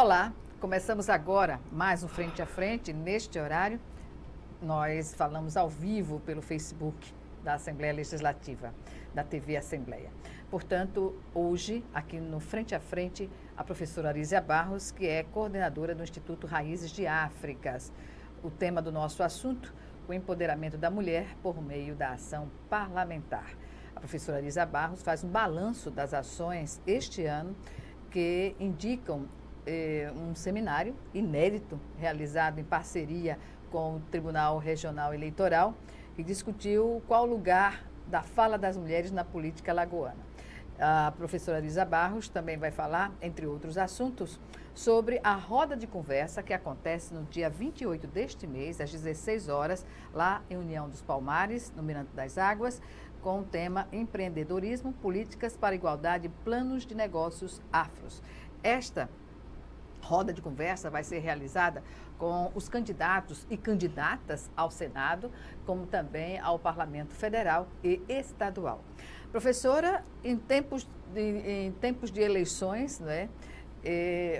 Olá, começamos agora mais um Frente a Frente. Neste horário, nós falamos ao vivo pelo Facebook da Assembleia Legislativa, da TV Assembleia. Portanto, hoje, aqui no Frente a Frente, a professora Arísia Barros, que é coordenadora do Instituto Raízes de Áfricas. O tema do nosso assunto, o empoderamento da mulher por meio da ação parlamentar. A professora Arísia Barros faz um balanço das ações este ano que indicam um seminário inédito realizado em parceria com o Tribunal Regional Eleitoral, que discutiu qual o lugar da fala das mulheres na política alagoana. A professora Arísia Barros também vai falar, entre outros assuntos, sobre a roda de conversa que acontece no dia 28 deste mês, às 16 horas, lá em União dos Palmares, no Mirante das Águas, com o tema Empreendedorismo, Políticas para a Igualdade e Planos de Negócios Afros. Esta roda de conversa vai ser realizada com os candidatos e candidatas ao Senado, como também ao Parlamento Federal e Estadual. Professora, em tempos de eleições, né,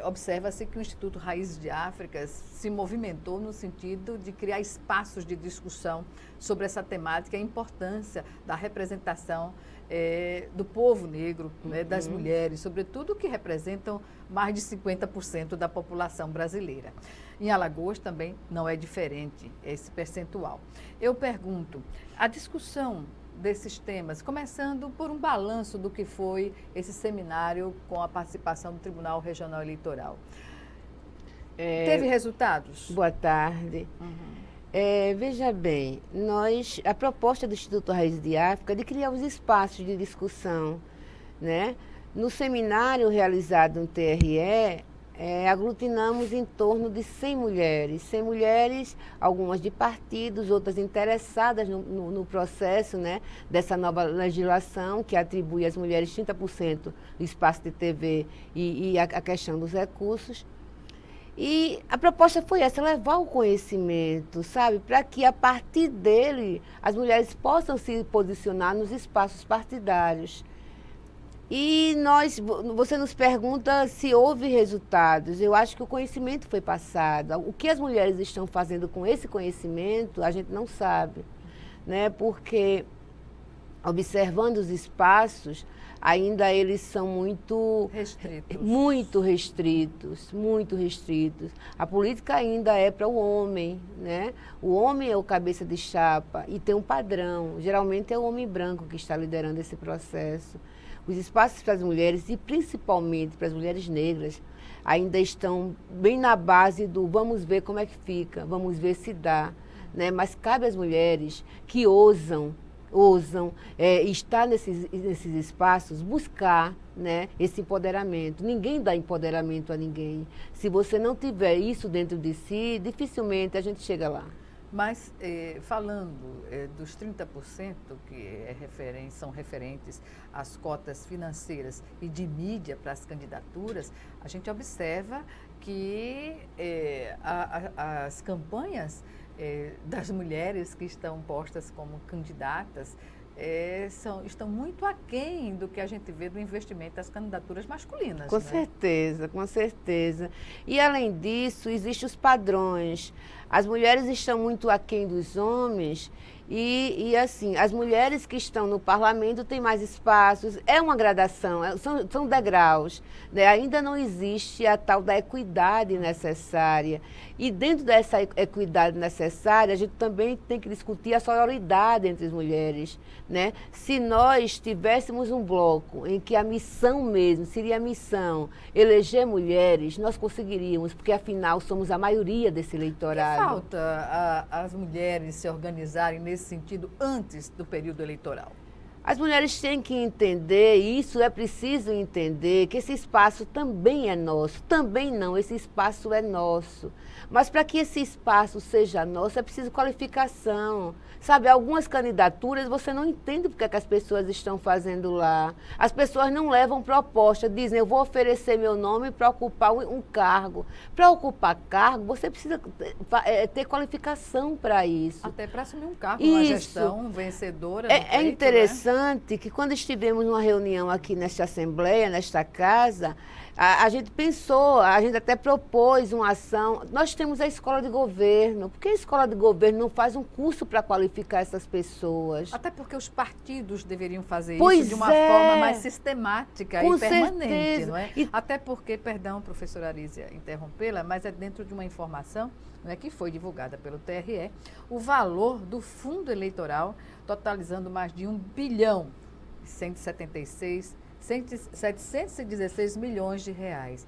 observa-se que o Instituto Raízes de Áfricas se movimentou no sentido de criar espaços de discussão sobre essa temática e a importância da representação do povo negro, né, das mulheres, sobretudo que representam mais de 50% da população brasileira. Em Alagoas também não é diferente esse percentual. Eu pergunto, a discussão desses temas, começando por um balanço do que foi esse seminário com a participação do Tribunal Regional Eleitoral. Teve resultados? Boa tarde. Veja bem, a proposta do Instituto Raízes de África é de criar os espaços de discussão, né? No seminário realizado no TRE, aglutinamos em torno de 100 mulheres, algumas de partidos, outras interessadas no processo, né, dessa nova legislação que atribui às mulheres 30% do espaço de TV e a questão dos recursos. E a proposta foi essa, levar o conhecimento, sabe, para que a partir dele as mulheres possam se posicionar nos espaços partidários. E você nos pergunta se houve resultados. Eu acho que o conhecimento foi passado. O que as mulheres estão fazendo com esse conhecimento, a gente não sabe, né? Porque, observando os espaços, ainda eles são muito restritos. A política ainda é para o homem, né? O homem é o cabeça de chapa e tem um padrão. Geralmente é o homem branco que está liderando esse processo. Os espaços para as mulheres, e principalmente para as mulheres negras, ainda estão bem na base do vamos ver como é que fica, vamos ver se dá, né? Mas cabe às mulheres que ousam estar nesses espaços, buscar, né, esse empoderamento. Ninguém dá empoderamento a ninguém. Se você não tiver isso dentro de si, dificilmente a gente chega lá. Mas, falando dos 30% que são referentes às cotas financeiras e de mídia para as candidaturas, a gente observa que as campanhas das mulheres que estão postas como candidatas estão muito aquém do que a gente vê do investimento das candidaturas masculinas. Com certeza. E, além disso, existem os padrões. As mulheres estão muito aquém dos homens e assim, as mulheres que estão no parlamento têm mais espaços. É uma gradação, são degraus, né? Ainda não existe a tal da equidade necessária. E dentro dessa equidade necessária, a gente também tem que discutir a sororidade entre as mulheres, né? Se nós tivéssemos um bloco em que a missão mesmo seria a missão eleger mulheres, nós conseguiríamos, porque afinal somos a maioria desse eleitorado. Que falta as mulheres se organizarem nesse sentido antes do período eleitoral? As mulheres têm que entender, e isso é preciso entender, que esse espaço também é nosso. Também não, esse espaço é nosso. Mas para que esse espaço seja nosso, é preciso qualificação. Sabe, algumas candidaturas você não entende porque é que as pessoas estão fazendo lá. As pessoas não levam proposta, dizem, eu vou oferecer meu nome para ocupar um cargo. Para ocupar cargo, você precisa ter qualificação para isso. Até para assumir um cargo, uma gestão vencedora. É interessante, né, que quando estivemos numa reunião aqui nesta Assembleia, nesta casa, A gente pensou, a gente até propôs uma ação. Nós temos a escola de governo. Por que a escola de governo não faz um curso para qualificar essas pessoas? Até porque os partidos deveriam fazer Pois isso de uma é. forma mais sistemática Com e permanente, certeza. não é? E- Até porque, perdão, professora Arísia, interrompê-la, mas é dentro de uma informação, não é, que foi divulgada pelo TRE, o valor do fundo eleitoral totalizando mais de 716 milhões de reais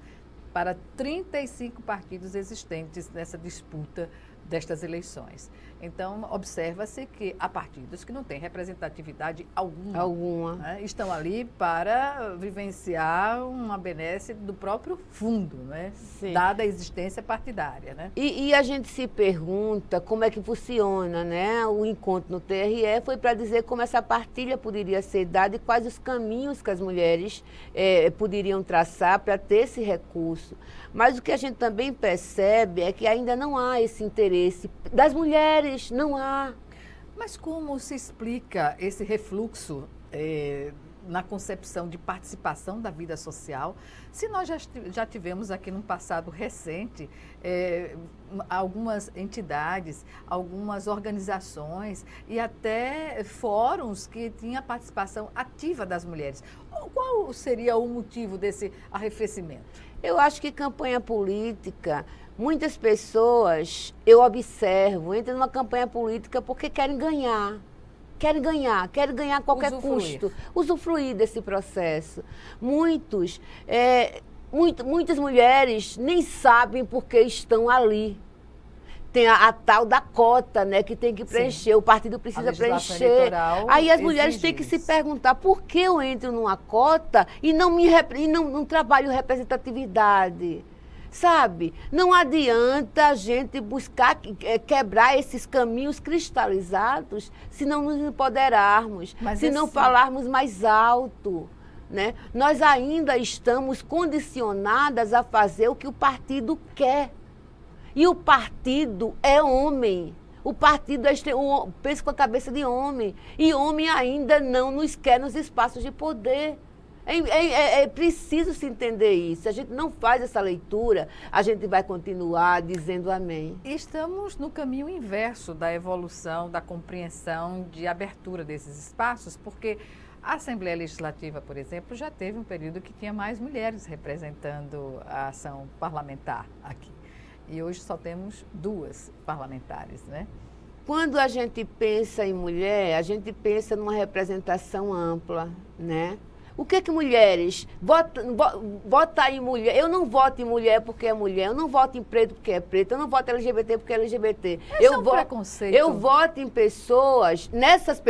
para 35 partidos existentes nessa disputa destas eleições. Então, observa-se que há partidos que não têm representatividade alguma. Né? Estão ali para vivenciar uma benesse do próprio fundo, né? Dada a existência partidária. Né? E a gente se pergunta como é que funciona, né? O encontro no TRE foi para dizer como essa partilha poderia ser dada e quais os caminhos que as mulheres poderiam traçar para ter esse recurso. Mas o que a gente também percebe é que ainda não há esse interesse das mulheres, não há. Mas como se explica esse refluxo na concepção de participação da vida social, se nós já tivemos aqui num passado recente algumas entidades, algumas organizações e até fóruns que tinham a participação ativa das mulheres? Qual seria o motivo desse arrefecimento? Eu acho que campanha política, muitas pessoas, eu observo, entram numa campanha política porque querem ganhar a qualquer custo, usufruir desse processo. Muitas mulheres nem sabem por que estão ali. Tem a tal da cota, né, que tem que preencher, sim. O partido precisa preencher. Aí as mulheres têm que se perguntar por que eu entro numa cota e não trabalho representatividade. Sabe? Não adianta a gente buscar quebrar esses caminhos cristalizados se não nos empoderarmos, se não falarmos mais alto. Né? Nós ainda estamos condicionadas a fazer o que o partido quer. E o partido é homem. O partido pensa com a cabeça de homem. E homem ainda não nos quer nos espaços de poder. É preciso se entender isso. Se a gente não faz essa leitura, a gente vai continuar dizendo amém. Estamos no caminho inverso da evolução, da compreensão, de abertura desses espaços, porque a Assembleia Legislativa, por exemplo, já teve um período que tinha mais mulheres representando a ação parlamentar aqui. E hoje só temos 2 parlamentares, né? Quando a gente pensa em mulher, a gente pensa numa representação ampla, né? O que mulheres? Votar em mulher. Eu não voto em mulher porque é mulher. Eu não voto em preto porque é preto. Eu não voto em LGBT porque é LGBT. Preconceito. Eu voto em pessoas, nesses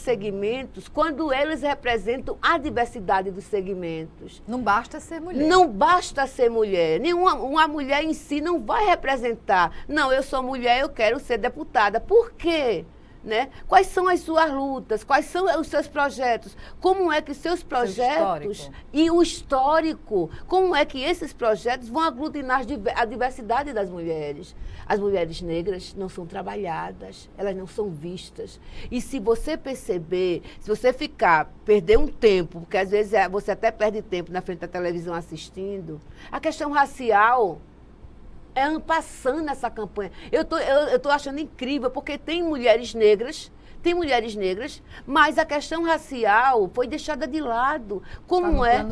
segmentos, quando eles representam a diversidade dos segmentos. Não basta ser mulher. Não basta ser mulher. Uma mulher em si não vai representar. Não, eu sou mulher, eu quero ser deputada. Por quê? Né? Quais são as suas lutas? Quais são os seus projetos? Como é que seus projetos e o histórico, como é que esses projetos vão aglutinar a diversidade das mulheres? As mulheres negras não são trabalhadas, elas não são vistas. E se você perceber, se você perder um tempo, porque às vezes você até perde tempo na frente da televisão assistindo, a questão racial passando essa campanha. Eu tô achando incrível, porque tem mulheres negras, mas a questão racial foi deixada de lado. Como é?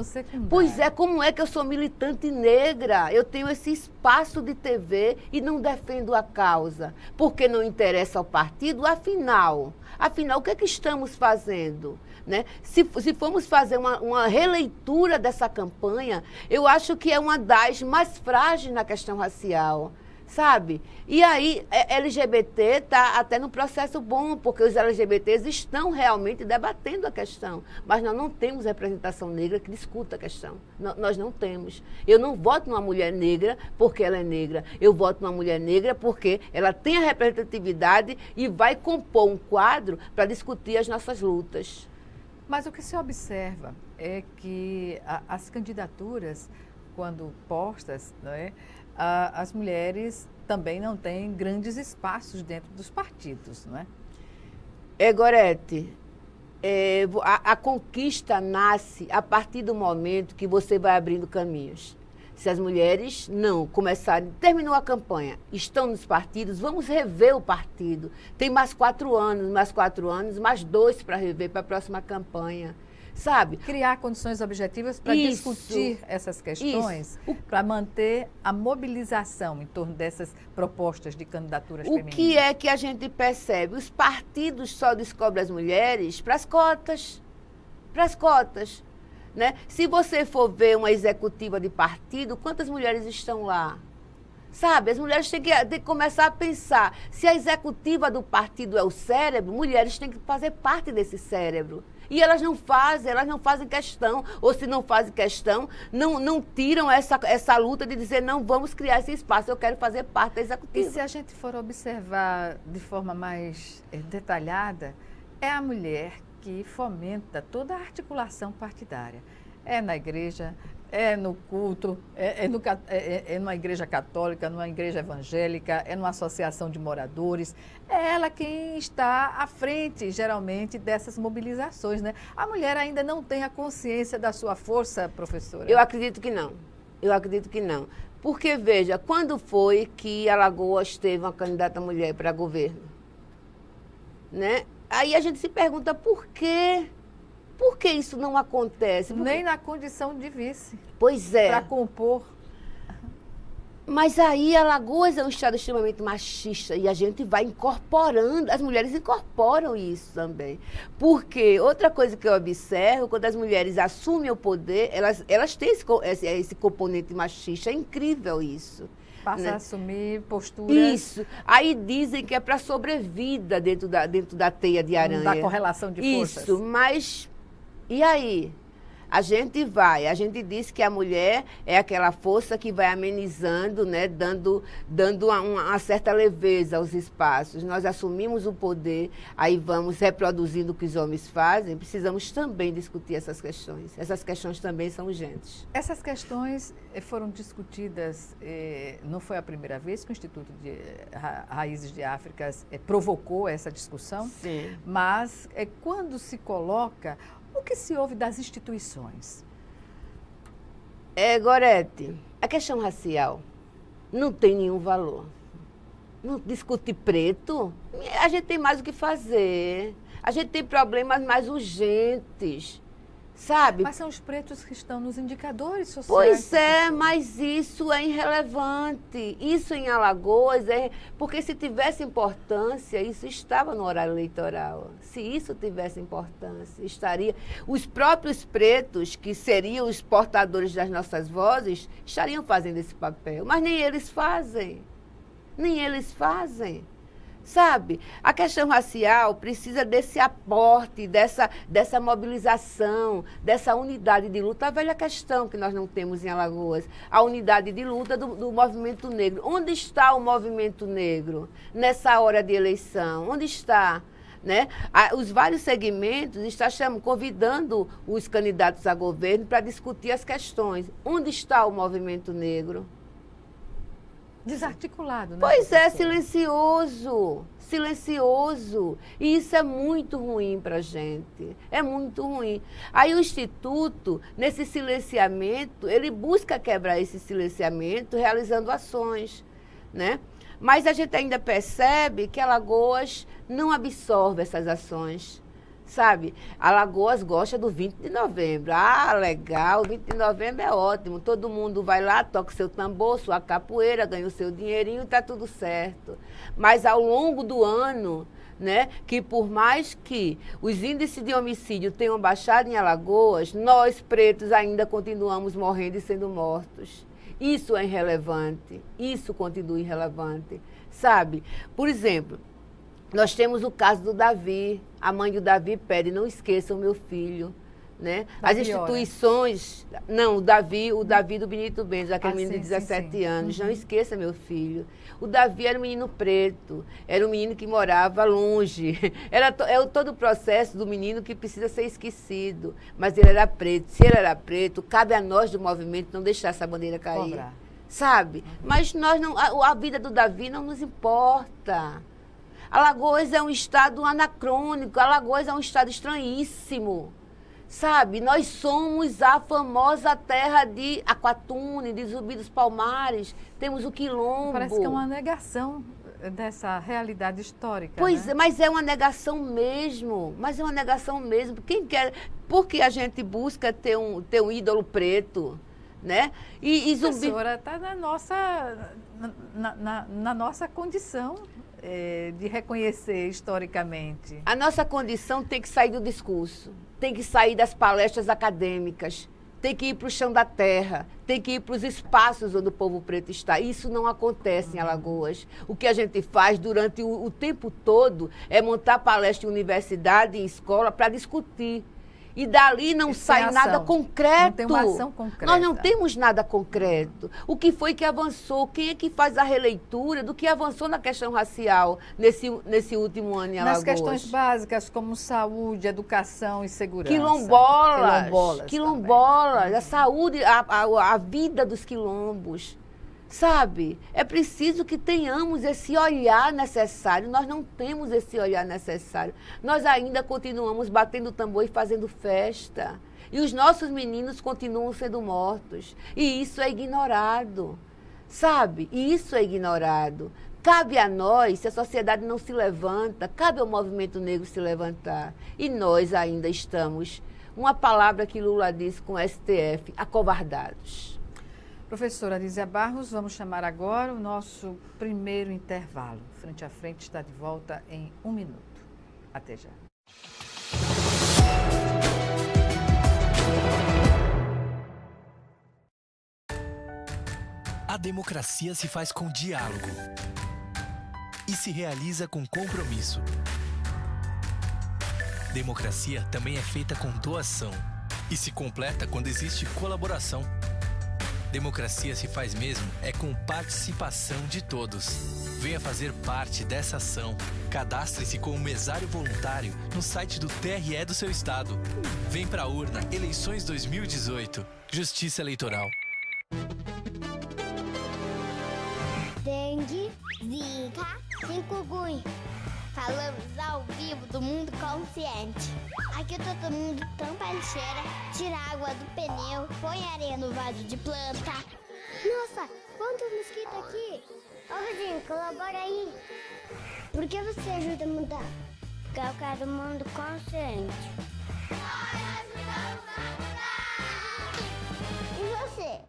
Pois é, como é que eu sou militante negra? Eu tenho esse espaço de TV e não defendo a causa, porque não interessa ao partido, afinal, o que é que estamos fazendo? Né? Se formos fazer uma releitura dessa campanha, eu acho que é uma das mais frágeis na questão racial, sabe? E aí, LGBT está até no processo bom, porque os LGBTs estão realmente debatendo a questão, mas nós não temos representação negra que discuta a questão. Nós não temos. Eu não voto numa mulher negra porque ela é negra. Eu voto numa mulher negra porque ela tem a representatividade e vai compor um quadro para discutir as nossas lutas. Mas o que se observa é que as candidaturas, quando postas, não é, as mulheres também não têm grandes espaços dentro dos partidos, não é? Gorete, A conquista nasce a partir do momento que você vai abrindo caminhos. Se as mulheres não começarem, terminou a campanha, estão nos partidos, vamos rever o partido. Tem mais 4 anos, mais 2 para rever para a próxima campanha. Sabe? Criar condições objetivas para discutir essas questões, para manter a mobilização em torno dessas propostas de candidaturas femininas. O que é que a gente percebe? Os partidos só descobrem as mulheres para as cotas. Para as cotas. Né? Se você for ver uma executiva de partido, quantas mulheres estão lá? Sabe, as mulheres têm que começar a pensar. Se a executiva do partido é o cérebro, mulheres têm que fazer parte desse cérebro. E elas não fazem questão, ou se não fazem questão, não tiram essa luta de dizer, não, vamos criar esse espaço, eu quero fazer parte da executiva. E se a gente for observar de forma mais detalhada, é a mulher que fomenta toda a articulação partidária. É na igreja, é no culto, é numa igreja católica, numa igreja evangélica, é numa associação de moradores. É ela quem está à frente, geralmente, dessas mobilizações, né? A mulher ainda não tem a consciência da sua força, professora? Eu acredito que não. Porque, veja, quando foi que Alagoas teve uma candidata mulher para governo? Né? Aí a gente se pergunta por quê? Por que isso não acontece? Nem na condição de vice. Pois é. Para compor. Mas aí Alagoas é um estado extremamente machista e a gente vai incorporando, as mulheres incorporam isso também. Porque outra coisa que eu observo, quando as mulheres assumem o poder, elas têm esse componente machista, é incrível isso. Passa a assumir posturas. Isso. Aí dizem que é para sobrevida dentro da teia de aranha. Da correlação de forças. Isso, mas e aí? A gente diz que a mulher é aquela força que vai amenizando, né, dando uma certa leveza aos espaços. Nós assumimos o poder, aí vamos reproduzindo o que os homens fazem, precisamos também discutir essas questões. Essas questões também são urgentes. Essas questões foram discutidas, não foi a primeira vez que o Instituto de Raízes de África provocou essa discussão, sim, mas quando se coloca... O que se ouve das instituições? Gorete, a questão racial não tem nenhum valor. Não discutir preto, a gente tem mais o que fazer. A gente tem problemas mais urgentes, sabe? Mas são os pretos que estão nos indicadores sociais. Pois é, mas isso é irrelevante. Isso em Alagoas porque se tivesse importância, isso estava no horário eleitoral. Se isso tivesse importância, estaria... Os próprios pretos, que seriam os portadores das nossas vozes, estariam fazendo esse papel. Mas nem eles fazem. Sabe? A questão racial precisa desse aporte, dessa mobilização, dessa unidade de luta. A velha questão que nós não temos em Alagoas, a unidade de luta do movimento negro. Onde está o movimento negro nessa hora de eleição? Onde está? Né? Os vários segmentos estão convidando os candidatos a governo para discutir as questões. Onde está o movimento negro? Desarticulado, né? Pois é, silencioso. E isso é muito ruim para a gente. É muito ruim. Aí o Instituto, nesse silenciamento, ele busca quebrar esse silenciamento realizando ações, né? Mas a gente ainda percebe que Alagoas não absorve essas ações. Sabe, Alagoas gosta do 20 de novembro. Ah, legal, 20 de novembro é ótimo. Todo mundo vai lá, toca o seu tambor, sua capoeira, ganha o seu dinheirinho e está tudo certo. Mas ao longo do ano, né, que por mais que os índices de homicídio tenham baixado em Alagoas, nós pretos ainda continuamos morrendo e sendo mortos. Isso é irrelevante, isso continua irrelevante, sabe? Por exemplo, nós temos o caso do Davi. A mãe do Davi pede, não esqueçam o meu filho. Né? As instituições... Não, o Davi do Benito Bento, aquele menino de 17 anos. Não esqueça meu filho. O Davi era um menino preto, era um menino que morava longe. É todo o processo do menino que precisa ser esquecido. Mas ele era preto. Se ele era preto, cabe a nós do movimento não deixar essa bandeira cair. Cobrar. Sabe? Mas nós não, a vida do Davi não nos importa. Alagoas é um estado anacrônico, Alagoas é um estado estranhíssimo. Sabe, nós somos a famosa terra de Aquatune, de Zumbi dos Palmares, temos o Quilombo. Parece que é uma negação dessa realidade histórica. Pois né? é, mas é uma negação mesmo, Quem quer, porque a gente busca ter um ídolo preto, né? E Zumbi... Professora, está na nossa condição de reconhecer historicamente. A nossa condição tem que sair do discurso. Tem que sair das palestras acadêmicas, tem que ir para o chão da terra, tem que ir para os espaços onde o povo preto está. Isso não acontece em Alagoas. O que a gente faz durante o tempo todo é montar palestra em universidade, em escola, para discutir. E dali não sai nada concreto. Não tem uma ação concreta. Nós não temos nada concreto. O que foi que avançou? Quem é que faz a releitura do que avançou na questão racial nesse último ano em Alagoas? Nas questões básicas como saúde, educação e segurança. Quilombolas, a saúde, a vida dos quilombos. Sabe? É preciso que tenhamos esse olhar necessário. Nós não temos esse olhar necessário. Nós ainda continuamos batendo tambor e fazendo festa. E os nossos meninos continuam sendo mortos. E isso é ignorado. Sabe? E isso é ignorado. Cabe a nós, se a sociedade não se levanta, cabe ao movimento negro se levantar. E nós ainda estamos, uma palavra que Lula disse com o STF, acovardados. Professora Arísia Barros, vamos chamar agora o nosso primeiro intervalo. Frente a Frente está de volta em 1 minuto. Até já. A democracia se faz com diálogo e se realiza com compromisso. Democracia também é feita com doação e se completa quando existe colaboração. Democracia se faz mesmo com participação de todos. Venha fazer parte dessa ação. Cadastre-se como mesário voluntário no site do TRE do seu estado. Vem pra urna, eleições 2018. Justiça Eleitoral. Dengue, zika, chikungunya. Falamos ao vivo do Mundo Consciente. Aqui todo mundo tampa a lixeira, tira a água do pneu, põe areia no vaso de planta. Nossa, quantos mosquitos aqui! Ô vizinho, colabora aí. Por que você ajuda a mudar? Porque eu quero um mundo consciente. E você?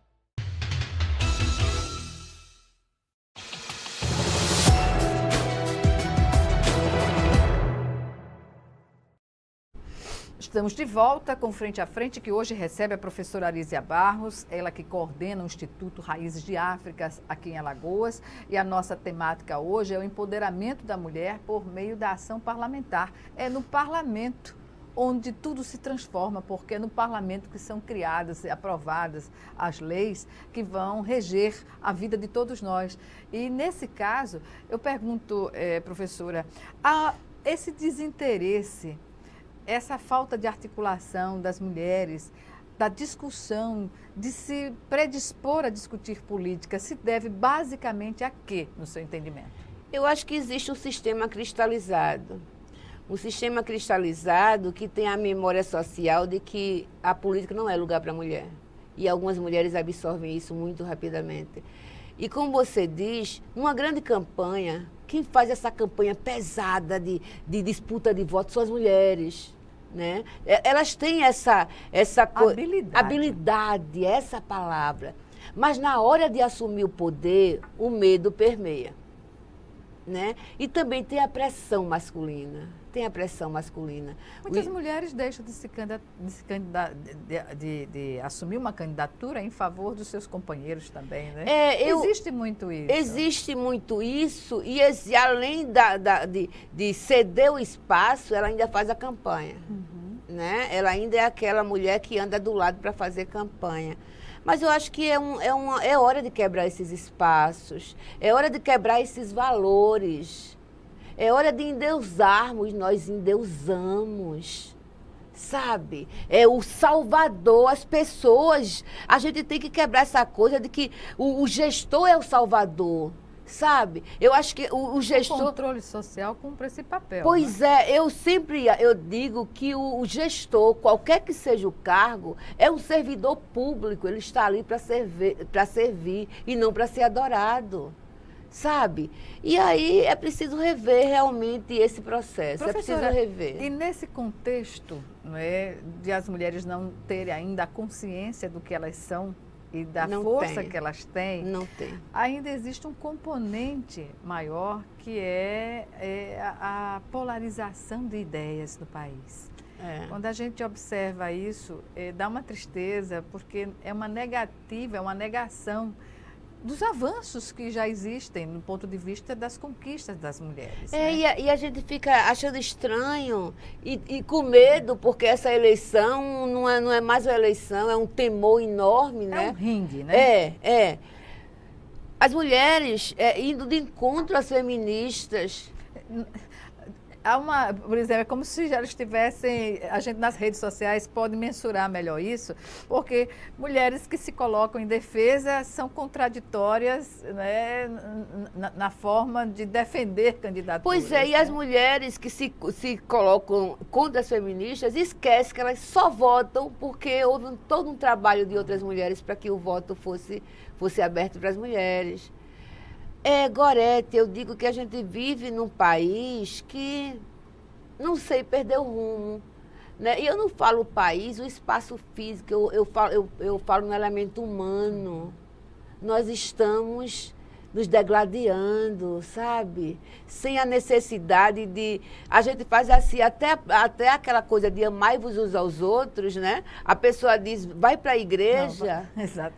Estamos de volta com Frente a Frente, que hoje recebe a professora Arísia Barros, ela que coordena o Instituto Raízes de África aqui em Alagoas. E a nossa temática hoje é o empoderamento da mulher por meio da ação parlamentar. É no parlamento onde tudo se transforma, porque é no parlamento que são criadas e aprovadas as leis que vão reger a vida de todos nós. E nesse caso, eu pergunto, professora, esse desinteresse, essa falta de articulação das mulheres, da discussão, de se predispor a discutir política, se deve basicamente a quê, no seu entendimento? Eu acho que existe um sistema cristalizado. Um sistema cristalizado que tem a memória social de que a política não é lugar para a mulher. E algumas mulheres absorvem isso muito rapidamente. E como você diz, numa grande campanha, quem faz essa campanha pesada de disputa de votos são as mulheres. Né? Elas têm essa habilidade, essa palavra. Mas na hora de assumir o poder, o medo permeia. Né? E também tem a pressão masculina. Muitas mulheres deixam de assumir uma candidatura em favor dos seus companheiros também, né? Existe muito isso. Existe muito isso e além de ceder o espaço, ela ainda faz a campanha. Né? Ela ainda é aquela mulher que anda do lado para fazer campanha. Mas eu acho que é hora de quebrar esses espaços, é hora de quebrar esses valores, é hora de endeusarmos, nós endeusamos, sabe? É o salvador, as pessoas, a gente tem que quebrar essa coisa de que o gestor é o salvador, sabe? Eu acho que o gestor... O controle social cumpre esse papel. Pois né? eu digo que o gestor, qualquer que seja o cargo, é um servidor público, ele está ali para servir e não para ser adorado, sabe? E aí é preciso rever realmente esse processo, Professora, é preciso rever. E nesse contexto, não é, de as mulheres não terem ainda a consciência do que elas são, e da força que elas têm, não tem. Ainda existe um componente maior que é a polarização de ideias no país. Quando a gente observa isso, dá uma tristeza, porque é uma negativa, é uma negação dos avanços que já existem no ponto de vista das conquistas das mulheres. E a gente fica achando estranho e com medo, porque essa eleição não é mais uma eleição, é um temor enorme, né? É um ringue, né? As mulheres indo de encontro às feministas. Por exemplo, é como se já estivessem, a gente nas redes sociais pode mensurar melhor isso, porque mulheres que se colocam em defesa são contraditórias, né, na forma de defender candidaturas. Pois é, e as mulheres que se colocam contra as feministas esquecem que elas só votam porque houve todo um trabalho de outras mulheres para que o voto fosse aberto para as mulheres. Gorete, eu digo que a gente vive num país que, não sei, perdeu o rumo. Né? E eu não falo país, o espaço físico, eu falo no elemento humano. Nós estamos nos degladiando, sabe? Sem a necessidade de... A gente faz assim, até aquela coisa de amai-vos uns aos outros, né? A pessoa diz, vai para a igreja,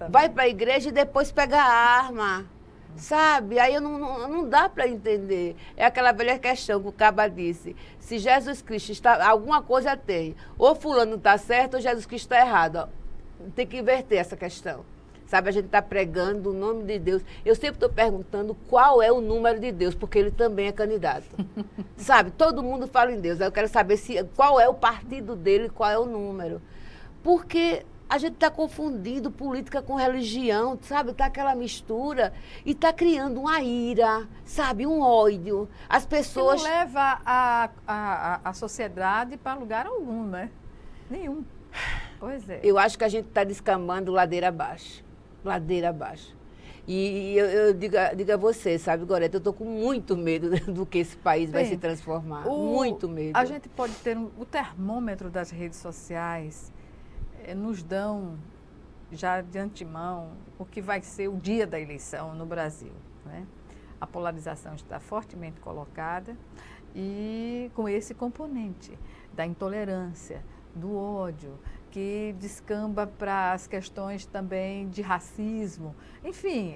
vai para a igreja e depois pega a arma. Sabe? Aí não dá para entender. É aquela velha questão que o Caba disse. Se Jesus Cristo está... Alguma coisa tem. Ou fulano está certo ou Jesus Cristo está errado. Tem que inverter essa questão. Sabe? A gente está pregando o nome de Deus. Eu sempre estou perguntando qual é o número de Deus, porque ele também é candidato. Sabe? Todo mundo fala em Deus. Eu quero saber qual é o partido dele, qual é o número. Porque... A gente está confundindo política com religião, sabe? Está aquela mistura e está criando uma ira, sabe? Um ódio. As pessoas... Que não leva a sociedade para lugar algum, né? Nenhum. Pois é. Eu acho que a gente está descambando ladeira abaixo. Ladeira abaixo. E eu digo a você, sabe, Gorete, eu estou com muito medo do que esse país vai se transformar. Muito medo. A gente pode ter o termômetro das redes sociais... nos dão já de antemão o que vai ser o dia da eleição no Brasil. Né? A polarização está fortemente colocada e com esse componente da intolerância, do ódio, que descamba para as questões também de racismo. Enfim,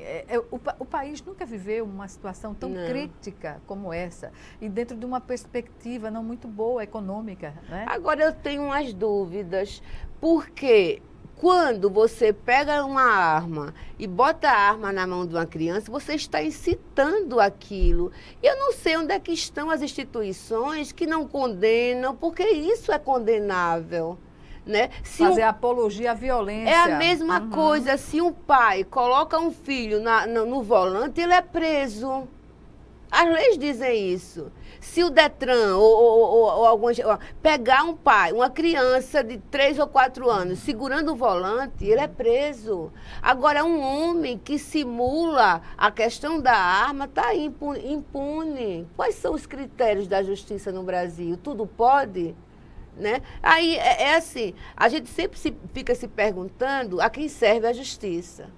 o país nunca viveu uma situação tão crítica como essa e dentro de uma perspectiva não muito boa, econômica. Né? Agora eu tenho umas dúvidas, porque quando você pega uma arma e bota a arma na mão de uma criança, você está incitando aquilo. Eu não sei onde é que estão as instituições que não condenam, porque isso é condenável. Né? Fazer apologia à violência. É a mesma coisa. Se um pai coloca um filho no volante, ele é preso. As leis dizem isso. Se o Detran ou algumas... Pegar um pai, uma criança de 3 ou 4 anos, segurando o volante, ele é preso. Agora, um homem que simula a questão da arma está impune. Quais são os critérios da justiça no Brasil? Tudo pode? Né? Aí é assim, a gente sempre fica se perguntando a quem serve a justiça.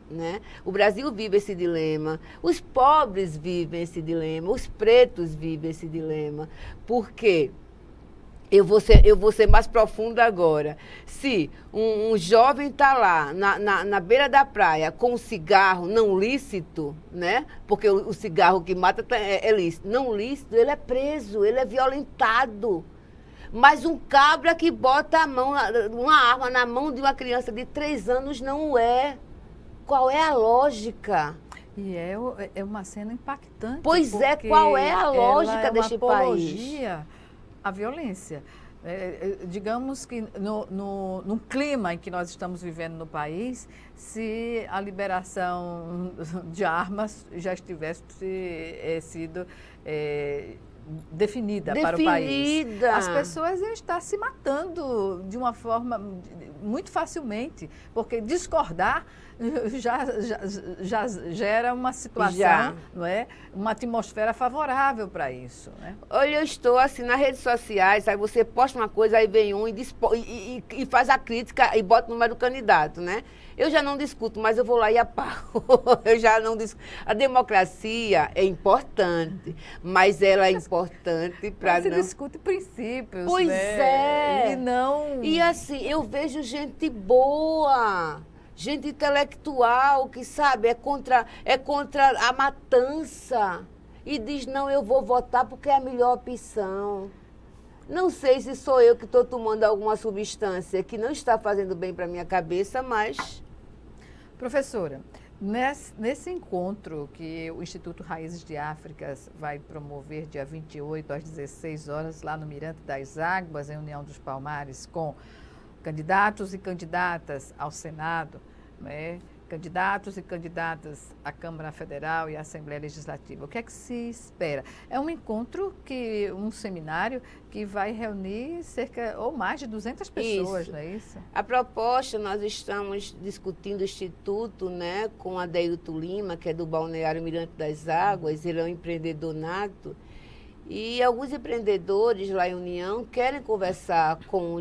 Né? O Brasil vive esse dilema, os pobres vivem esse dilema, os pretos vivem esse dilema. Por quê? Eu vou ser mais profunda agora. Se um jovem está lá na beira da praia com um cigarro não lícito, né? Porque o cigarro que mata é lícito, não lícito, ele é preso, ele é violentado. Mas um cabra que bota uma arma na mão de uma criança de 3 anos não é. Qual é a lógica? E é uma cena impactante. Pois é, qual é a lógica deste país? A violência. Digamos que no clima em que nós estamos vivendo no país, se a liberação de armas já tivesse sido definida para o país. As pessoas iam estar se matando de uma forma muito facilmente, porque discordar já gera uma situação, não é? Uma atmosfera favorável para isso. Né? Olha, eu estou assim nas redes sociais, aí você posta uma coisa, aí vem um e faz a crítica e bota o número do candidato, né? Eu já não discuto, mas eu vou lá e apago. Eu já não discuto. A democracia é importante, mas ela é importante para não... se discute princípios, pois né? E não... E assim, eu vejo gente boa, gente intelectual que, sabe, é contra a matança. E diz, não, eu vou votar porque é a melhor opção. Não sei se sou eu que estou tomando alguma substância que não está fazendo bem para a minha cabeça, mas... Professora, nesse encontro que o Instituto Raízes de África vai promover dia 28 às 16 horas, lá no Mirante das Águas, em União dos Palmares, com candidatos e candidatas ao Senado, né? Candidatos e candidatas à Câmara Federal e à Assembleia Legislativa. O que é que se espera? É um encontro, um seminário que vai reunir cerca ou mais de 200 pessoas, isso. Não é isso? A proposta, nós estamos discutindo o Instituto, né, com Adeilto Lima, que é do Balneário Mirante das Águas, ele é um empreendedor nato, e alguns empreendedores lá em União querem conversar com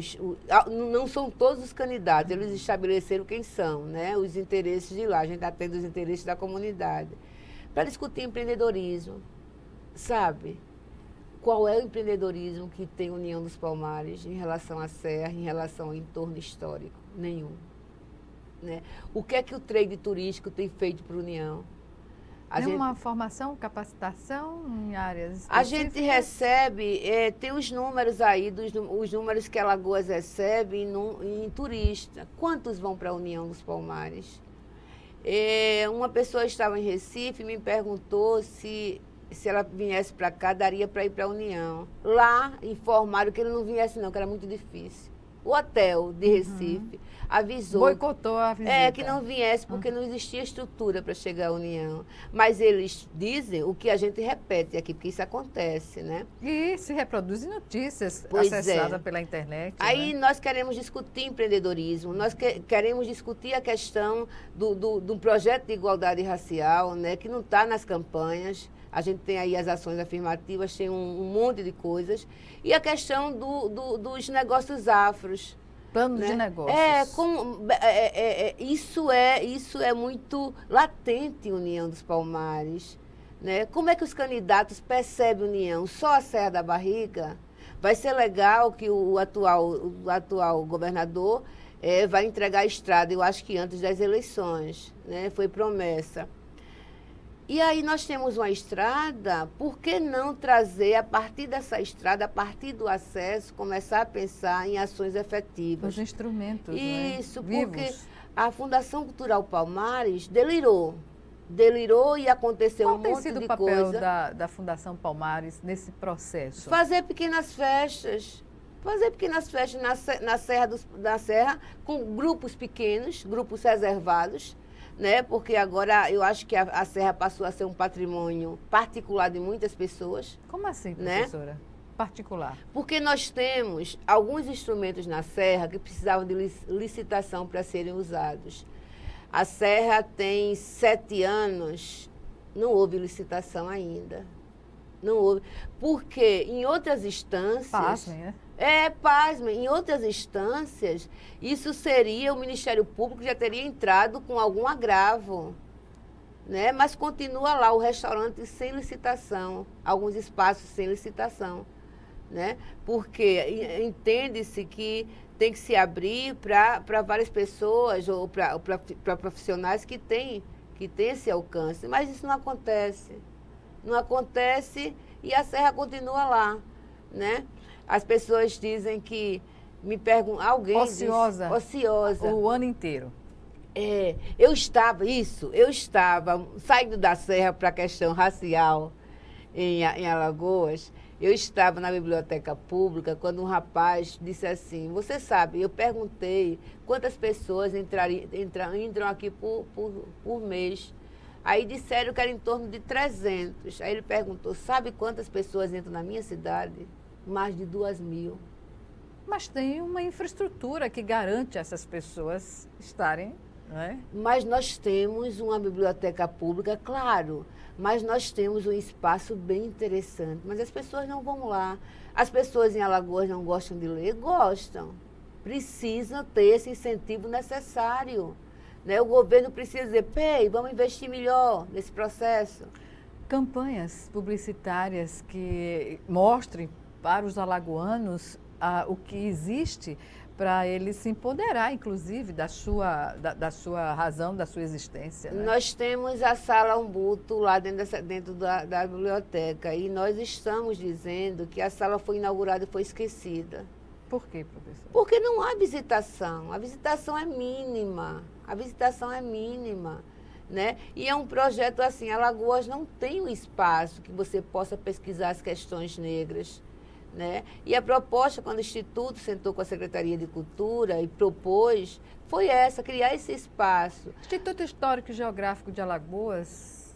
não são todos os candidatos, eles estabeleceram quem são, né? Os interesses de lá, a gente atende os interesses da comunidade. Para discutir empreendedorismo, sabe? Qual é o empreendedorismo que tem União dos Palmares em relação à Serra, em relação ao entorno histórico? Nenhum. Né? O que é que o trade turístico tem feito para a União? Uma formação, capacitação em áreas específicas? A gente recebe, tem os números aí, os números que Alagoas recebe em turista. Quantos vão para a União dos Palmares? Uma pessoa estava em Recife e me perguntou se ela viesse para cá, daria para ir para a União. Lá informaram que ele não viesse não, que era muito difícil. O hotel de Recife avisou. Boicotou a visita. Que não viesse, porque não existia estrutura para chegar à União. Mas eles dizem o que a gente repete aqui, porque isso acontece, né? E se reproduzem notícias acessadas pela internet. Aí né? Nós queremos discutir empreendedorismo, nós queremos discutir a questão do projeto de igualdade racial, né, que não está nas campanhas. A gente tem aí as ações afirmativas, tem um monte de coisas. E a questão dos negócios afros. Plano né? de negócios. Isso é muito latente em União dos Palmares. Né? Como é que os candidatos percebem União? Só a Serra da Barriga? Vai ser legal que o atual governador vai entregar a estrada, eu acho que antes das eleições. Né? Foi promessa. E aí nós temos uma estrada, por que não trazer, a partir dessa estrada, a partir do acesso, começar a pensar em ações efetivas? Os instrumentos, isso, né? Porque vivos. A Fundação Cultural Palmares delirou e aconteceu um monte de coisa. Qual tem sido o papel da Fundação Palmares nesse processo? Fazer pequenas festas. Na Serra, com grupos pequenos, grupos reservados, né? Porque agora eu acho que a Serra passou a ser um patrimônio particular de muitas pessoas. Como assim, né? professora? Particular? Porque nós temos alguns instrumentos na Serra que precisavam de licitação para serem usados. A Serra tem 7 anos, não houve licitação ainda. Não houve. Porque em outras instâncias... Pasmem, né? Pasmem. Em outras instâncias, isso seria, o Ministério Público já teria entrado com algum agravo. Né? Mas continua lá o restaurante sem licitação, alguns espaços sem licitação. Né? Porque entende-se que tem que se abrir para várias pessoas ou para profissionais que têm esse alcance. Mas isso não acontece. Não acontece e a Serra continua lá. Né? As pessoas dizem que, me perguntam, alguém ociosa. Diz, ociosa. O ano inteiro. Eu estava saindo da Serra para a questão racial em Alagoas, Eu estava na biblioteca pública quando um rapaz disse assim, você sabe, eu perguntei quantas pessoas entram aqui por mês. Aí disseram que era em torno de 300. Aí ele perguntou, sabe quantas pessoas entram na minha cidade? Mais de 2.000. Mas tem uma infraestrutura que garante essas pessoas estarem, não é? Mas nós temos uma biblioteca pública, claro, mas nós temos um espaço bem interessante. Mas as pessoas não vão lá. As pessoas em Alagoas não gostam de ler? Gostam. Precisam ter esse incentivo necessário. Né? O governo precisa dizer, vamos investir melhor nesse processo. Campanhas publicitárias que mostrem para os alagoanos o que existe para ele se empoderar, inclusive, da sua razão, da sua existência. Né? Nós temos a Sala Umbuto lá dentro da biblioteca e nós estamos dizendo que a sala foi inaugurada e foi esquecida. Por quê, professor? Porque não há visitação. A visitação é mínima. Né? E é um projeto assim, Alagoas não tem um espaço que você possa pesquisar as questões negras. Né? E a proposta, quando o Instituto sentou com a Secretaria de Cultura e propôs, foi essa, criar esse espaço. Instituto Histórico e Geográfico de Alagoas,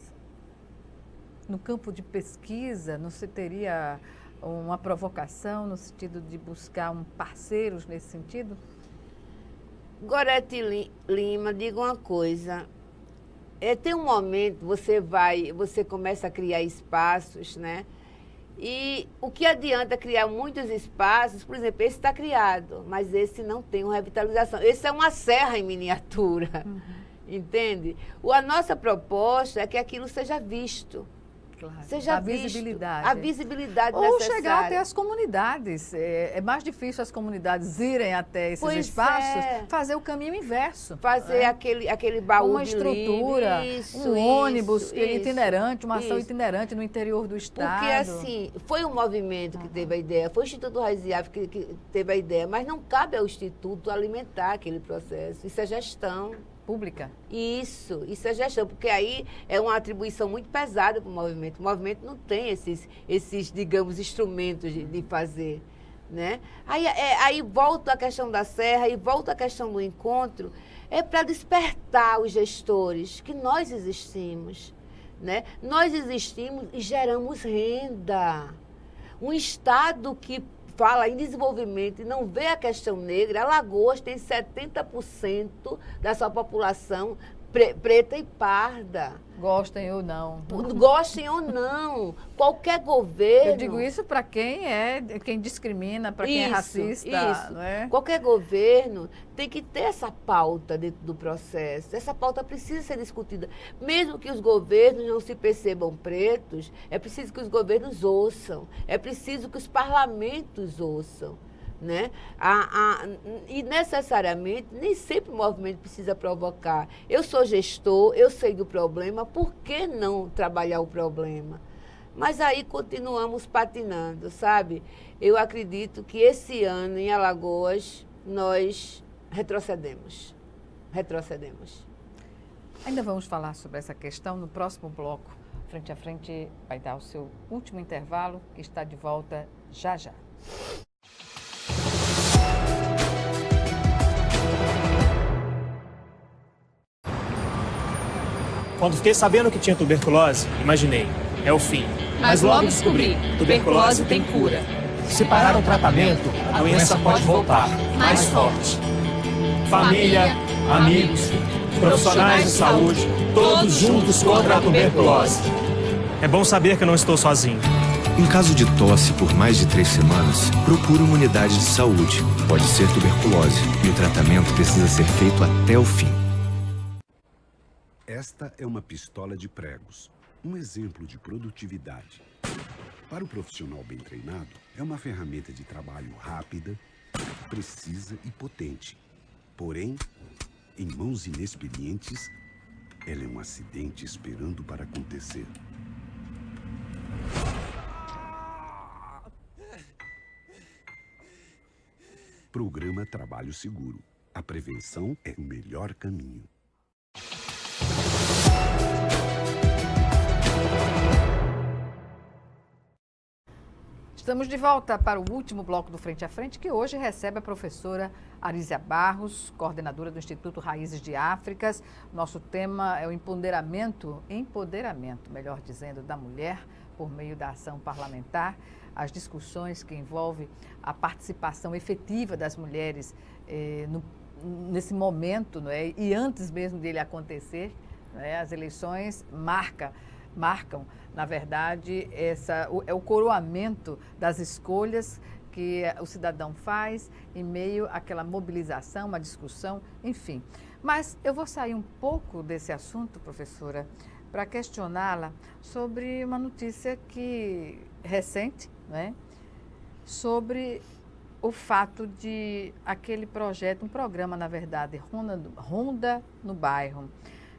no campo de pesquisa, não se teria uma provocação no sentido de buscar parceiros nesse sentido? Gorete Lima, diga uma coisa, tem um momento, você começa a criar espaços, né? E o que adianta criar muitos espaços, por exemplo, esse está criado, mas esse não tem uma revitalização. Esse é uma serra em miniatura, entende? A nossa proposta é que aquilo seja visto. Claro. Seja a visibilidade. A visibilidade ou necessária. Chegar até as comunidades. É mais difícil as comunidades irem até esses espaços, fazer o caminho inverso. Fazer aquele baú uma estrutura, ônibus itinerante, uma ação isso. itinerante no interior do estado. Porque assim, foi um movimento que teve a ideia, foi o Instituto Raiz de África que teve a ideia, mas não cabe ao Instituto alimentar aquele processo. Isso é gestão. Pública. Isso é gestão, porque aí é uma atribuição muito pesada para o movimento. O movimento não tem esses digamos, instrumentos de fazer. Né? Aí volta a questão da serra e volta a questão do encontro, é para despertar os gestores que nós existimos. Né? Nós existimos e geramos renda. Um Estado que fala em desenvolvimento e não vê a questão negra, Alagoas tem 70% da sua população preta e parda. Gostem ou não. Gostem ou não. Qualquer governo... Eu digo isso para quem discrimina, para quem é racista. Isso. Não é? Qualquer governo tem que ter essa pauta dentro do processo. Essa pauta precisa ser discutida. Mesmo que os governos não se percebam pretos, é preciso que os governos ouçam. É preciso que os parlamentos ouçam. Né? E necessariamente, nem sempre o movimento precisa provocar. Eu sou gestor, eu sei do problema, por que não trabalhar o problema? Mas aí continuamos patinando, sabe? Eu acredito que esse ano, em Alagoas, nós retrocedemos. Ainda vamos falar sobre essa questão no próximo bloco. Frente a Frente vai dar o seu último intervalo, que está de volta já já. Quando fiquei sabendo que tinha tuberculose, imaginei, é o fim. Mas logo descobri, tuberculose tem cura. Se parar o tratamento, a doença pode voltar, mais forte. Família, amigos, profissionais de saúde, todos juntos contra a tuberculose. É bom saber que eu não estou sozinho. Em caso de tosse por mais de 3 semanas, procure uma unidade de saúde. Pode ser tuberculose e o tratamento precisa ser feito até o fim. Esta é uma pistola de pregos, um exemplo de produtividade. Para o profissional bem treinado, é uma ferramenta de trabalho rápida, precisa e potente. Porém, em mãos inexperientes, ela é um acidente esperando para acontecer. Programa Trabalho Seguro. A prevenção é o melhor caminho. Estamos de volta para o último bloco do Frente a Frente, que hoje recebe a professora Arísia Barros, coordenadora do Instituto Raízes de Áfricas. Nosso tema é o empoderamento, melhor dizendo, da mulher por meio da ação parlamentar, as discussões que envolvem a participação efetiva das mulheres nesse momento, não é? E antes mesmo dele acontecer, não é? As eleições marcam, na verdade, é o coroamento das escolhas que o cidadão faz em meio àquela mobilização, uma discussão, enfim. Mas eu vou sair um pouco desse assunto, professora, para questioná-la sobre uma notícia recente, né, sobre o fato de aquele projeto, um programa, na verdade, Ronda no Bairro,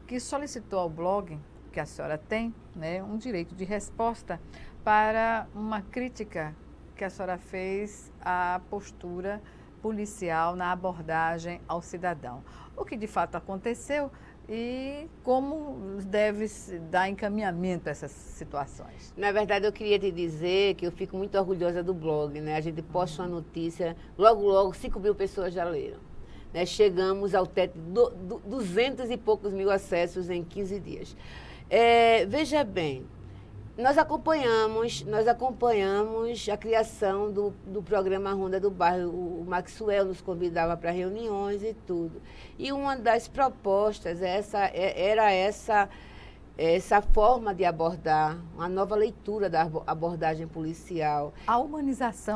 que solicitou ao blog que a senhora tem, né, um direito de resposta para uma crítica que a senhora fez à postura policial na abordagem ao cidadão. O que de fato aconteceu e como deve se dar encaminhamento a essas situações. Na verdade, eu queria te dizer que eu fico muito orgulhosa do blog, né? A gente posta uma notícia, logo 5 mil pessoas já leram. Né? Chegamos ao teto de 200 e poucos mil acessos em 15 dias. Veja bem, nós acompanhamos a criação do programa Ronda do Bairro. O Maxwell nos convidava para reuniões e tudo. E uma das propostas era essa forma de abordar, uma nova leitura da abordagem policial. A humanização.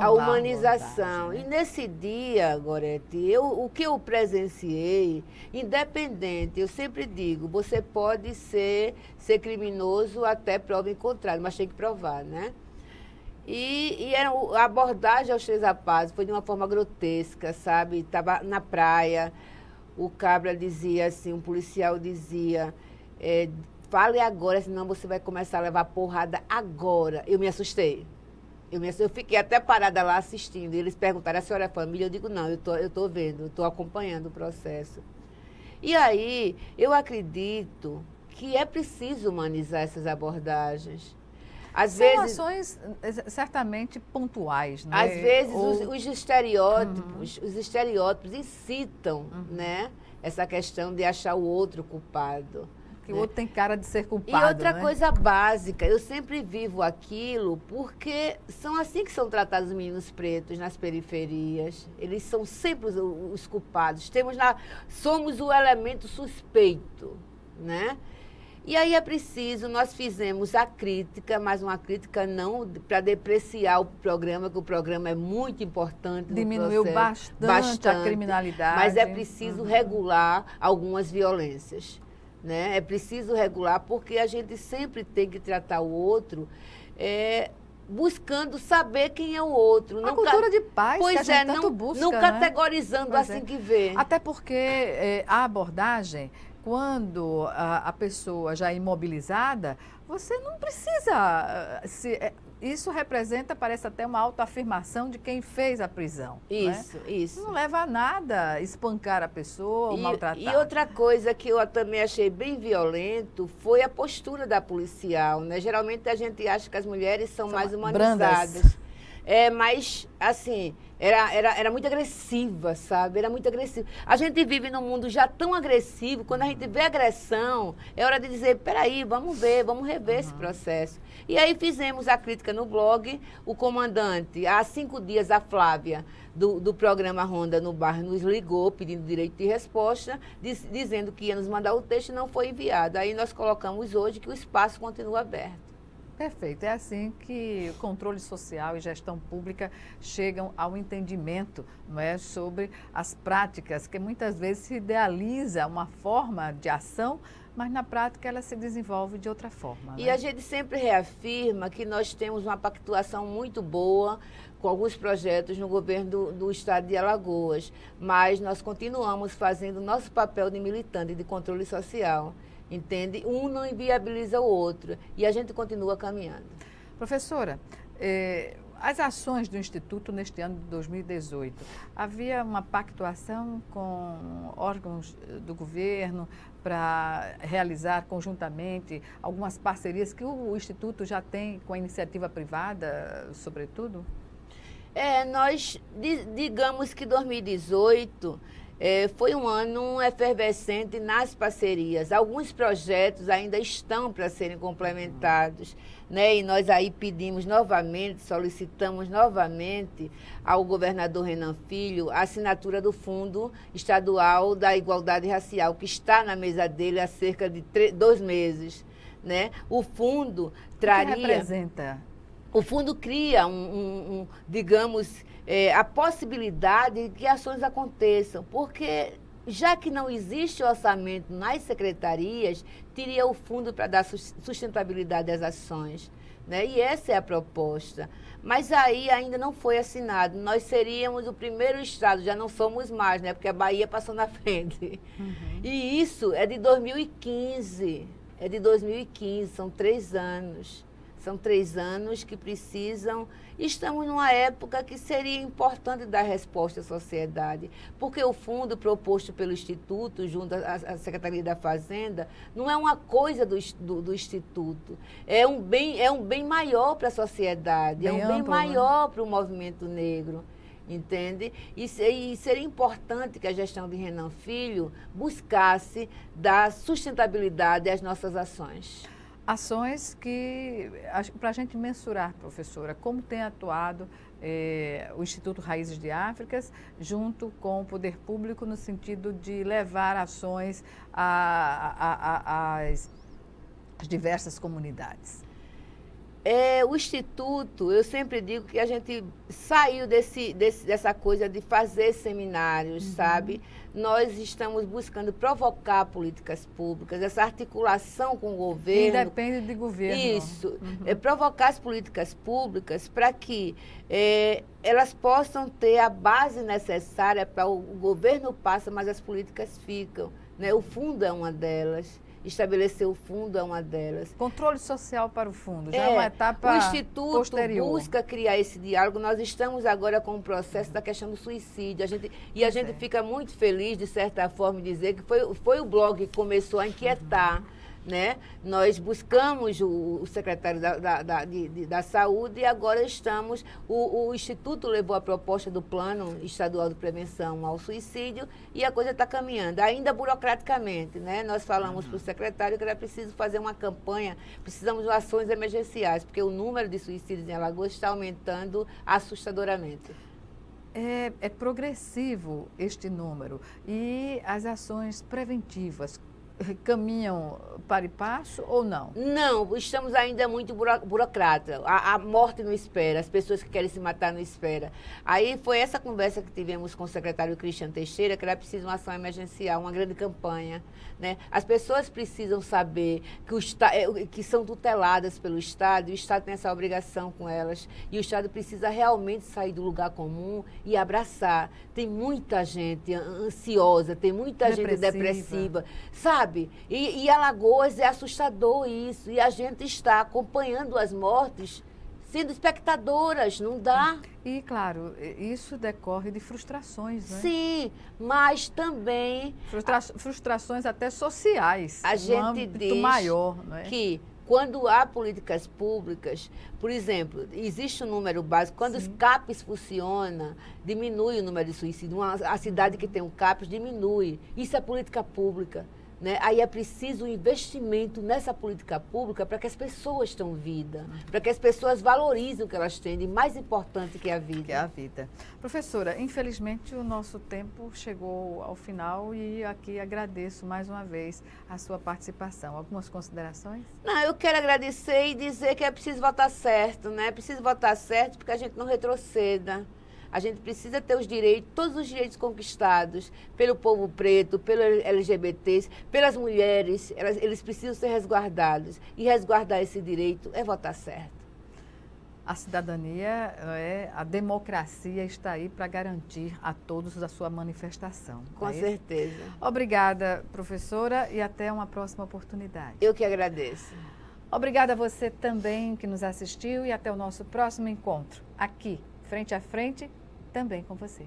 Né? E nesse dia, Gorete, o que eu presenciei, independente, eu sempre digo, você pode ser criminoso até prova em contrário, mas tem que provar, né? E a abordagem aos 3 rapazes foi de uma forma grotesca, sabe? Estava na praia, o cabra dizia assim, um policial dizia... fale agora, senão você vai começar a levar porrada agora. Eu me assustei. Eu fiquei até parada lá assistindo. Eles perguntaram, a senhora é família? Eu digo, não, eu tô vendo, eu estou acompanhando o processo. E aí, eu acredito que é preciso humanizar essas abordagens. São ações certamente pontuais, né? Às vezes os estereótipos incitam, né, essa questão de achar o outro culpado. Que o outro tem cara de ser culpado. E outra coisa básica, eu sempre vivo aquilo porque são assim que são tratados os meninos pretos nas periferias. Eles são sempre os culpados. Somos o elemento suspeito, né? E aí é preciso, nós fizemos a crítica, mas uma crítica não para depreciar o programa, que o programa é muito importante. Diminuiu bastante a criminalidade. Mas é preciso regular algumas violências. Né? É preciso regular porque a gente sempre tem que tratar o outro buscando saber quem é o outro. A cultura de paz que a gente tanto busca. Não categorizando assim que vê. Até porque a abordagem, quando a pessoa já é imobilizada, você não precisa... Isso representa, parece até uma autoafirmação de quem fez a prisão. Isso, né? isso. Não leva a nada espancar a pessoa ou maltratar. E outra coisa que eu também achei bem violento foi a postura da policial, né? Geralmente a gente acha que as mulheres são mais humanizadas. Brandas. Mas, assim, era muito agressiva, sabe? Era muito agressiva. A gente vive num mundo já tão agressivo, quando a gente vê agressão, é hora de dizer, peraí, vamos rever esse processo. E aí fizemos a crítica no blog, o comandante, há 5 dias, a Flávia, do programa Ronda no Bairro, nos ligou pedindo direito de resposta, dizendo que ia nos mandar o texto e não foi enviado. Aí nós colocamos hoje que o espaço continua aberto. Perfeito. É assim que o controle social e gestão pública chegam ao entendimento, não é, sobre as práticas, que muitas vezes se idealiza uma forma de ação, mas na prática ela se desenvolve de outra forma. E né? a gente sempre reafirma que nós temos uma pactuação muito boa com alguns projetos no governo do estado de Alagoas, mas nós continuamos fazendo o nosso papel de militante de controle social. Entende? Um não inviabiliza o outro e a gente continua caminhando. Professora, as ações do Instituto neste ano de 2018, havia uma pactuação com órgãos do governo para realizar conjuntamente algumas parcerias que o Instituto já tem com a iniciativa privada, sobretudo? Nós, digamos que 2018 foi um ano efervescente nas parcerias. Alguns projetos ainda estão para serem complementados, né? E nós aí pedimos novamente, solicitamos novamente ao governador Renan Filho a assinatura do Fundo Estadual da Igualdade Racial, que está na mesa dele há cerca de 2 meses, né? O fundo traria... O que representa? O fundo cria digamos, a possibilidade de que ações aconteçam, porque já que não existe orçamento nas secretarias, teria o fundo para dar sustentabilidade às ações, né? E essa é a proposta. Mas aí ainda não foi assinado. Nós seríamos o primeiro estado, já não somos mais, né? Porque a Bahia passou na frente. E isso é de 2015. É de 2015, são 3 anos. São 3 anos que precisam... Estamos numa época que seria importante dar resposta à sociedade, porque o fundo proposto pelo Instituto, junto à Secretaria da Fazenda, não é uma coisa do Instituto. É um bem maior para a sociedade, é um bem maior para o movimento negro. Entende? E seria importante que a gestão de Renan Filho buscasse dar sustentabilidade às nossas ações. Ações que, para a gente mensurar, professora, como tem atuado o Instituto Raízes de Áfricas junto com o poder público no sentido de levar ações às diversas comunidades. O Instituto, eu sempre digo que a gente saiu dessa coisa de fazer seminários, sabe? Nós estamos buscando provocar políticas públicas, essa articulação com o governo. Independe de governo. Isso, provocar as políticas públicas para que elas possam ter a base necessária para o governo passa, mas as políticas ficam, né? O fundo é uma delas. Estabelecer o fundo é uma delas. Controle social para o fundo, já é uma etapa posterior. O Instituto busca criar esse diálogo. Nós estamos agora com o processo da questão do suicídio. A gente fica muito feliz, de certa forma, de dizer que foi o blog que começou a inquietar. Né? Nós buscamos o secretário da Saúde e agora estamos... O Instituto levou a proposta do Plano Estadual de Prevenção ao Suicídio e a coisa está caminhando, ainda burocraticamente. Né? Nós falamos para o secretário que era preciso fazer uma campanha, precisamos de ações emergenciais, porque o número de suicídios em Alagoas está aumentando assustadoramente. É progressivo este número e as ações preventivas caminham para e passo ou não? Não, estamos ainda muito burocrata. A morte não espera, as pessoas que querem se matar não esperam. Aí foi essa conversa que tivemos com o secretário Cristian Teixeira, que era preciso uma ação emergencial, uma grande campanha. Né? As pessoas precisam saber que são tuteladas pelo Estado, e o Estado tem essa obrigação com elas, e o Estado precisa realmente sair do lugar comum e abraçar. Tem muita gente ansiosa, tem muita gente depressiva, sabe? E Alagoas é assustador isso, e a gente está acompanhando as mortes sendo espectadoras, não dá. E, claro, isso decorre de frustrações, né? Sim, mas também... Frustrações até sociais, a gente diz maior, não é? Que quando há políticas públicas, por exemplo, existe um número básico, quando os CAPs funcionam, diminui o número de suicídio. A cidade que tem um CAPs diminui. Isso é política pública. Né? Aí é preciso um investimento nessa política pública para que as pessoas tenham vida, para que as pessoas valorizem o que elas têm, e mais importante que a vida. Que é a vida. Professora, infelizmente o nosso tempo chegou ao final e aqui agradeço mais uma vez a sua participação. Algumas considerações? Não, eu quero agradecer e dizer que é preciso votar certo, né? É preciso votar certo porque a gente não retroceda. A gente precisa ter os direitos, todos os direitos conquistados pelo povo preto, pelos LGBTs, pelas mulheres. Eles precisam ser resguardados. E resguardar esse direito é votar certo. A cidadania, a democracia está aí para garantir a todos a sua manifestação. Com certeza. Obrigada, professora, e até uma próxima oportunidade. Eu que agradeço. Obrigada a você também que nos assistiu e até o nosso próximo encontro, aqui, frente a frente, também com você.